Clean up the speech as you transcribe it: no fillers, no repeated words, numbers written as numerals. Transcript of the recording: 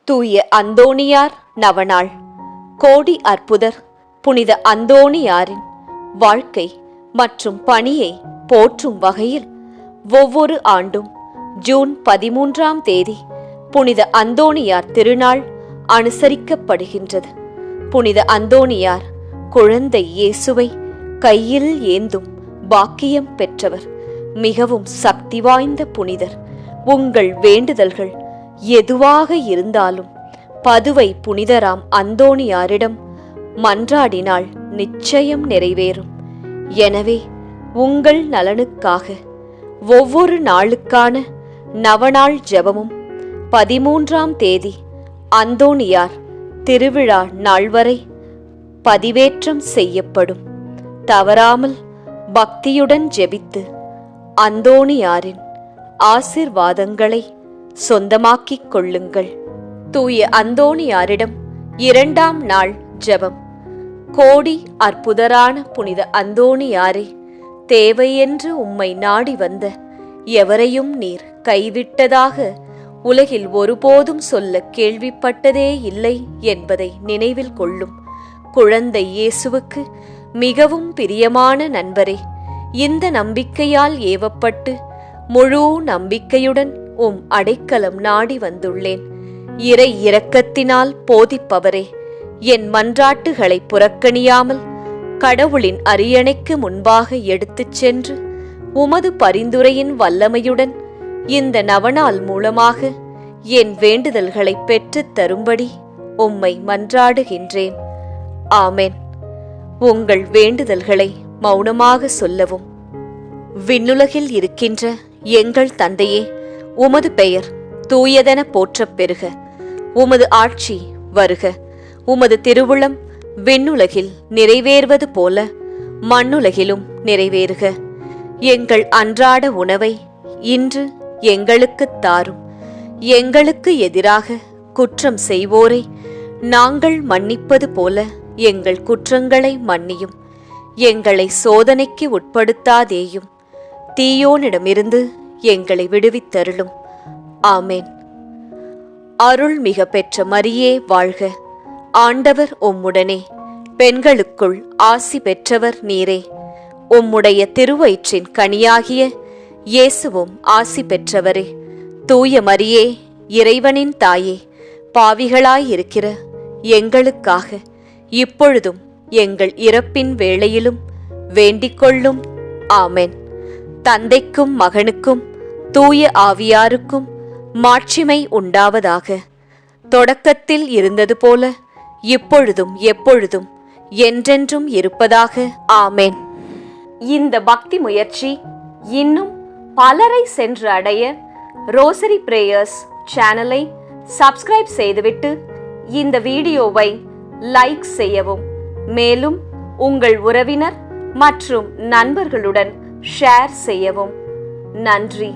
தூய அந்தோணியார் நவநாள். கோடி அற்புதர் புனித அந்தோணியாரின் வாழ்க்கை மற்றும் பணியை போற்றும் வகையில் ஒவ்வொரு ஆண்டும் ஜூன் 13ஆம் தேதி புனித அந்தோணியார் திருநாள் அனுசரிக்கப்படுகின்றது. புனித அந்தோணியார் குழந்தை இயேசுவை கையில் ஏந்தும் பாக்கியம் பெற்றவர். மிகவும் சக்தி வாய்ந்த புனிதர். உங்கள் வேண்டுதல்கள் எதுவாக இருந்தாலும் பதுவை புனிதராம் அந்தோணியாரிடம் மன்றாடினால் நிச்சயம் நிறைவேறும். எனவே உங்கள் நலனுக்காக ஒவ்வொரு நாளுக்கான நவநாள் ஜெபமும் 13ஆம் தேதி அந்தோணியார் திருவிழா நாள் வரை பதிவேற்றம் செய்யப்படும். தவறாமல் பக்தியுடன் ஜெபித்து அந்தோணியாரின் ஆசீர்வாதங்களை சொந்தமாக்கிக் கொள்ளுங்கள். தூய அந்தோணியாரிடம் 2ஆம் நாள் ஜெபம். கோடி அற்புதரான புனித அந்தோணியாரே, தேவையென்று உம்மை நாடி வந்த எவரையும் நீர் கைவிட்டதாக உலகில் ஒருபோதும் சொல்ல கேள்விப்பட்டதே இல்லை என்பதை நினைவில் கொள்ளும். குழந்தை இயேசுவுக்கு மிகவும் பிரியமான நண்பரே, இந்த நம்பிக்கையால் ஏவப்பட்டு முழு நம்பிக்கையுடன் அடைக்கலம் நாடி வந்துள்ளேன். இறை இரக்கத்தினால் போதிப்பவரே, என் மன்றாட்டுகளை புறக்கணியாமல் கடவுளின் அரியணைக்கு முன்பாக எடுத்துச் சென்று உமது பரிந்துரையின் வல்லமையுடன் இந்த நவநாள் மூலமாக என் வேண்டுதல்களை பெற்றுத் தரும்படி உம்மை மன்றாடுகின்றேன். ஆமென். உங்கள் வேண்டுதல்களை மௌனமாக சொல்லவும். விண்ணுலகில் இருக்கின்ற எங்கள் தந்தையே, உமது பெயர் தூயதென போற்றப் பெறுக. உமது ஆட்சி வருக. உமது திருவுளம் விண்ணுலகில் நிறைவேறுவது போல மண்ணுலகிலும் நிறைவேறுக. எங்கள் அன்றாட உணவை இன்று எங்களுக்குத் தாரும். எங்களுக்கு எதிராக குற்றம் செய்வோரை நாங்கள் மன்னிப்பது போல எங்கள் குற்றங்களை மன்னியும். எங்களை சோதனைக்கு உட்படுத்தாதேயும், தீயோனிடமிருந்து எங்களை விடுவித்தருளும். ஆமென். அருள் மிக பெற்ற மரியே வாழ்க. ஆண்டவர் உம்முடனே, பெண்களுக்குள் ஆசி பெற்றவர் நீரே. உம்முடைய திருவயிற்றின் கனியாகிய இயேசுவும் ஆசி பெற்றவரே. தூய மரியே, இறைவனின் தாயே, பாவிகளாயிருக்கிற எங்களுக்காக இப்பொழுதும் எங்கள் இறப்பின் வேளையிலும் வேண்டிக்கொள்ளும். ஆமென். தந்தைக்கும் மகனுக்கும் தூய ஆவியாருக்கும் மாட்சிமை உண்டாவதாக. தொடக்கத்தில் இருந்தது போல இப்பொழுதும் எப்பொழுதும் என்றென்றும் இருப்பதாக. ஆமென். இந்த பக்தி முயற்சி இன்னும் பலரை சென்று அடைய ரோசரி பிரேயர்ஸ் சேனலை சப்ஸ்கிரைப் செய்துவிட்டு இந்த வீடியோவை லைக் செய்யவும். மேலும் உங்கள் உறவினர் மற்றும் நண்பர்களுடன் ஷேர் செய்யவும். நன்றி.